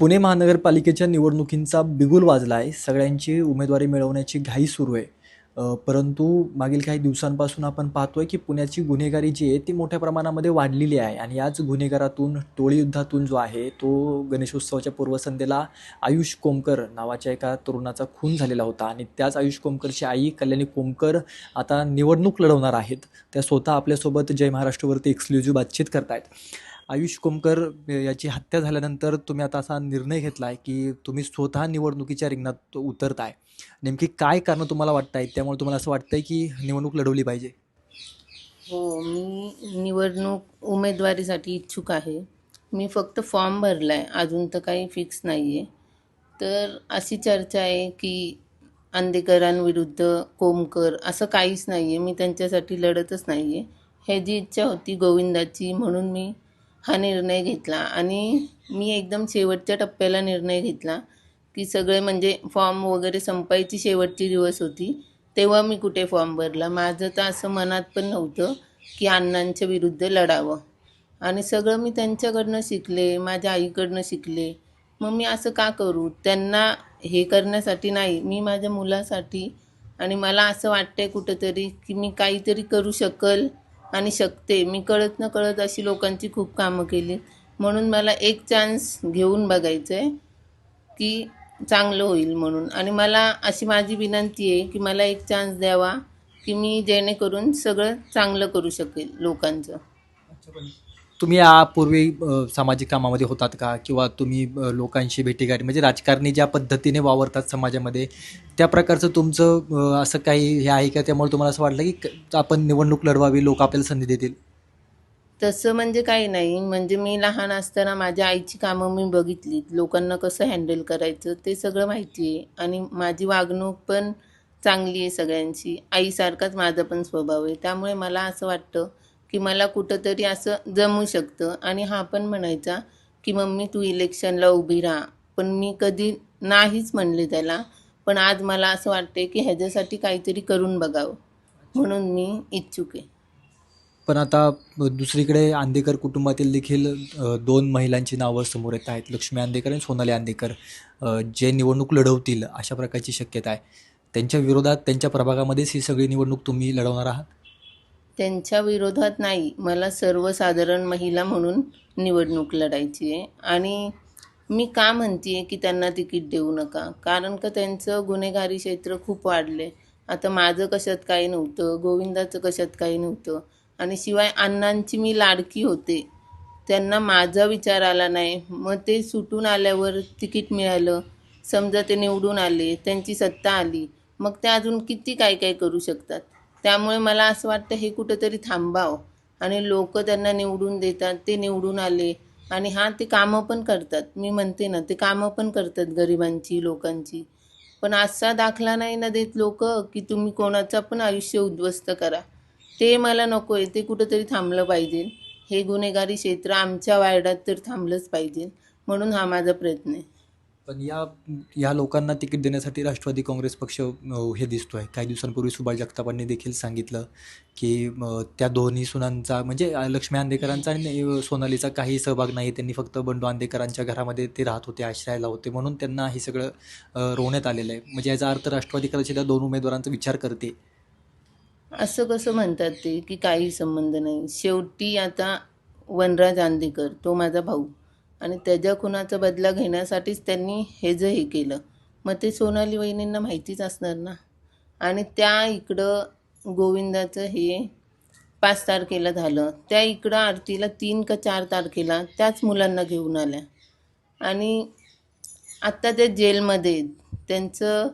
पुणे महानगरपालिकेच्या निवडणुकींचा बिगुल वाजला आहे. सगळ्यांची उमेदवारी मिळवण्याची घाई सुरू आहे. परंतु मागील काही दिवसांपासून आपण पाहतोय की पुण्याची गुन्हेगारी जी आहे ती मोठ्या प्रमाणामध्ये वाढलेली आहे आणि याच गुन्हेगारातून टोळीयुद्धातून जो आहे तो गणेशोत्सवाच्या पूर्वसंध्येला आयुष कोमकर नावाच्या एका तरुणाचा खून झालेला होता आणि त्याच आयुष कोमकरची आई कल्याणी कोमकर आता निवडणूक लढवणार आहेत. त्या स्वतः आपल्यासोबत जय महाराष्ट्रवरती एक्सक्लुझिव्ह बातचीत करतायत. आयुष कोमकर याची हत्या झाल्यानंतर तुम्ही आता असा निर्णय घेतला आहे की तुम्ही स्वतः निवडणुकीच्या रिंगणात उतरताय. नेमकी काय कारणं तुम्हाला वाटत आहेत, त्यामुळे तुम्हाला असं वाटतंय की निवडणूक लढवली पाहिजे? हो, मी निवडणूक उमेदवारीसाठी इच्छुक आहे. मी फक्त फॉर्म भरला आहे. अजून तर काही फिक्स नाही आहे. तर अशी चर्चा आहे की अंधेकरांविरुद्ध कोमकर असं काहीच नाही आहे. मी त्यांच्यासाठी लढतच नाही आहे. हे जी इच्छा होती गोविंदाची म्हणून मी हा निर्णय घेतला आणि मी एकदम शेवटच्या टप्प्याला निर्णय घेतला की सगळे म्हणजे फॉर्म वगैरे संपायची शेवटची दिवस होती. तेव्हा मी कुठे फॉर्म भरला. माझं तर असं मनात पण नव्हतं की अण्णांच्या विरुद्ध लढावं आणि सगळं मी त्यांच्याकडनं शिकले, माझ्या आईकडनं शिकले. मग मी असं का करू? त्यांना हे करण्यासाठी नाही, मी माझ्या मुलासाठी आणि मला असं वाटतंय कुठंतरी की मी काहीतरी करू शकल आणि शकते. मी कळत नकळत अशी लोकांची खूप कामं केली. म्हणून मला एक चान्स घेऊन बघायचं आहे की चांगलं होईल म्हणून आणि मला अशी माझी विनंती आहे की मला एक चान्स द्यावा की मी जेणेकरून सगळं चांगलं करू शकेल लोकांचं. तुम्ही यापूर्वी सामाजिक कामामध्ये होतात का, किंवा तुम्ही लोकांशी भेटीगाठी म्हणजे राजकारणी ज्या पद्धतीने वावरतात समाजामध्ये त्या प्रकारचं तुमचं असं काही हे आहे का, त्यामुळे तुम्हाला असं वाटलं की आपण निवडणूक लढवावी, लोक आपल्याला संधी देतील? तसं म्हणजे काही नाही. म्हणजे मी लहान असताना माझ्या आईची कामं मी बघितलीत. लोकांना कसं हँडल करायचं ते सगळं माहिती आहे आणि माझी वागणूक पण चांगली आहे सगळ्यांची. आईसारखाच माझा पण स्वभाव आहे. त्यामुळे मला असं वाटतं की मला कुठंतरी असं जमू शकतं आणि हा पण म्हणायचा की "मम्मी तू इलेक्शनला उभी राहा." पण मी कधी नाहीच म्हणले त्याला. पण आज मला असं वाटतंय की ह्याच्यासाठी काहीतरी करून बघावं. म्हणून मी इच्छुक आहे. पण आता दुसरीकडे आंदेकर कुटुंबातील देखील दोन महिलांची नावं समोर येत आहेत, लक्ष्मी आंदेकर आणि सोनाली आंदेकर, जे निवडणूक लढवतील अशा प्रकारची शक्यता आहे. त्यांच्या विरोधात त्यांच्या प्रभागामध्येच ही सगळी निवडणूक तुम्ही लढवणार आहात? त्यांच्या विरोधात नाही, मला सर्वसाधारण महिला म्हणून निवडणूक लढायची आहे आणि मी का म्हणते आहे की त्यांना तिकीट देऊ नका, कारण का त्यांचं गुन्हेगारी क्षेत्र खूप वाढले. आता माझं कशात काही नव्हतं, गोविंदाचं कशात काही नव्हतं आणि शिवाय अण्णांची मी लाडकी होते. त्यांना माझा विचार आला नाही. मग ते सुटून आल्यावर तिकीट मिळालं, समजा ते निवडून आले, त्यांची सत्ता आली, मग ते अजून किती काय काय करू शकतात. त्यामुळे मला असं वाटतं हे कुठंतरी थांबावं आणि लोक त्यांना निवडून देतात, ते निवडून आले आणि हां ते कामं पण करतात. मी म्हणते ना ते कामं पण करतात गरिबांची, लोकांची. पण असा दाखला नाही ना देत लोक की तुम्ही कोणाचं पण आयुष्य उद्ध्वस्त करा. ते मला नको आहे. ते कुठंतरी थांबलं पाहिजे. हे गुन्हेगारी क्षेत्र आमच्या वार्डात तर थांबलंच पाहिजे. म्हणून हा माझा प्रयत्न आहे. पण या लोकांना तिकीट देण्यासाठी राष्ट्रवादी काँग्रेस पक्ष हे दिसतोय. काही दिवसांपूर्वी सुभाष जगतापांनी देखील सांगितलं की त्या दोन्ही सुनांचा म्हणजे लक्ष्मी आंदेकरांचा आणि सोनालीचा काही सहभाग नाही. त्यांनी फक्त बंडू आंदेकरांच्या घरामध्ये ते राहत होते, आश्रयाला होते, म्हणून त्यांना हे सगळं रोवण्यात आलेलं आहे. म्हणजे याचा अर्थ राष्ट्रवादी कदाचित त्या दोन उमेदवारांचा विचार करते. असं कसं म्हणतात ते की काही संबंध नाही. शेवटी आता वनराज आंदेकर तो माझा भाऊ आणि त्याच्या खुनाचा बदला घेण्यासाठीच त्यांनी हे जे हे केलं. मग ते सोनाली वहिनींना माहितीच असणार ना. आणि त्या इकडं गोविंदाचं हे 5 तारखेला झालं. त्या इकडं आरतीला 3 का 4 तारखेला त्याच मुलांना घेऊन आल्या आणि आत्ता ते जेलमध्ये आहेत. त्यांचं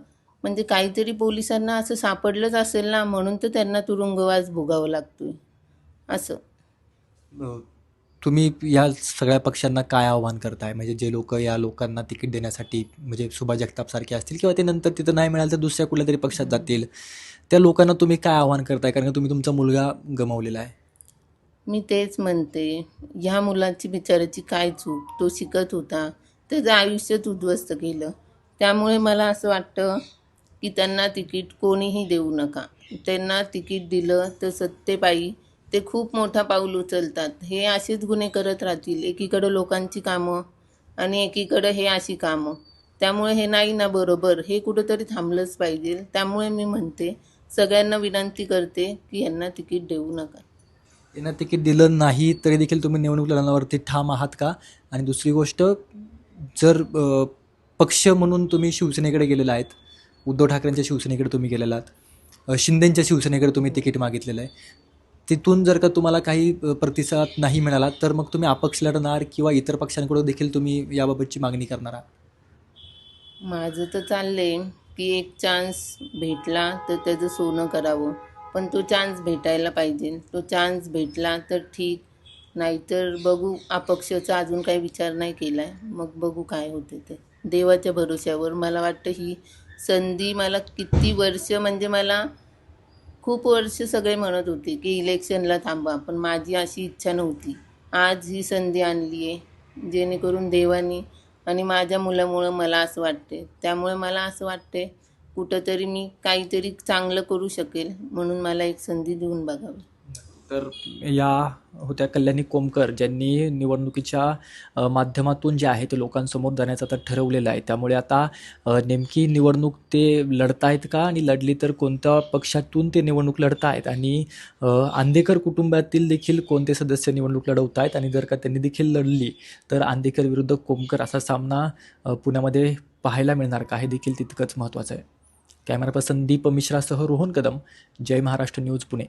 म्हणजे काहीतरी पोलिसांना असं सापडलंच असेल ना, म्हणून तर त्यांना तुरुंगवास भोगावा लागतोय असं. अ, तुम्ही या सगळ्या पक्षांना काय आव्हान करताय? म्हणजे जे लोक या लोकांना तिकीट देण्यासाठी, म्हणजे सुभाष जगताप सारखे असतील किंवा ते नंतर तिथं नाही मिळालं तर दुसऱ्या कुठल्या तरी पक्षात जातील, त्या लोकांना तुम्ही काय आव्हान करताय? कारण का तुम्ही तुमचा मुलगा गमावलेला आहे. मी तेच म्हणते, ह्या मुलाची बिचाऱ्याची काय चूक? तो शिकत होता, त्याचं आयुष्यच उद्ध्वस्त केलं. त्यामुळे मला असं वाटतं की त्यांना तिकीट कोणीही देऊ नका. त्यांना तिकीट दिलं तर सत्तेपायी ते खूप मोठा पाऊल उचलतात. हे असेच गुन्हे करत राहतील. एकीकडं लोकांची कामं आणि एकीकडं हे अशी कामं. त्यामुळे हे नाही ना बरोबर, हे कुठंतरी थांबलंच पाहिजे. त्यामुळे मी म्हणते, सगळ्यांना विनंती करते की यांना तिकीट देऊ नका. यांना तिकीट दिलं नाही तरी देखील तुम्ही निवडणूक लढवण्यावरती ठाम आहात का? आणि दुसरी गोष्ट, जर पक्ष म्हणून तुम्ही शिवसेनेकडे गेलेला आहेत, उद्धव ठाकरेंच्या शिवसेनेकडे तुम्ही गेलेला आहात, शिंदेंच्या शिवसेनेकडे तुम्ही तिकीट मागितलेलं आहे, तिथून जर का तुम्हाला काही प्रतिसाद नाही मिळाला तर मग तुम्ही अपक्ष लढणार किंवा इतर पक्षांकडून देखील तुम्ही याबाबतची मागणी करणार आहात? माझं तर चाललंय की एक चान्स भेटला तर त्याचं सोनं करावं. पण तो चान्स भेटायला पाहिजे. तो चान्स भेटला तर ठीक, नाहीतर बघू. अपक्षाचा अजून काही विचार नाही केला आहे. मग बघू काय होते ते. देवाच्या भरोश्यावर. मला वाटतं ही संधी मला किती वर्ष, म्हणजे मला खूप वर्ष सगळे म्हणत होते की इलेक्शनला थांबा, पण माझी अशी इच्छा नव्हती. आज ही संधी आणली आहे, जेणेकरून देवानी आणि माझ्या मुलामुळं मला असं वाटते. त्यामुळे मला असं वाटते कुठंतरी मी काहीतरी चांगलं करू शकेल, म्हणून मला एक संधी देऊन बघावी. तर या होत्या कल्याणी कोमकर, ज्यांनी निवडणुकीच्या माध्यमातून जे आहे ते लोकांसमोर जाण्याचं आता ठरवलेलं आहे. त्यामुळे आता नेमकी निवडणूक ते लढतायत का, आणि लढली तर कोणत्या पक्षातून ते निवडणूक लढतायत, आणि आंदेकर कुटुंबातील देखील कोणते सदस्य निवडणूक लढवत आहेत, आणि जर का त्यांनी देखील लढली तर आंदेकर विरुद्ध कोमकर असा सामना पुण्यामध्ये पाहायला मिळणार का, हे देखील तितकंच महत्त्वाचं आहे. कॅमेरा पर्सन दीप मिश्रासह रोहन कदम, जय महाराष्ट्र न्यूज, पुणे.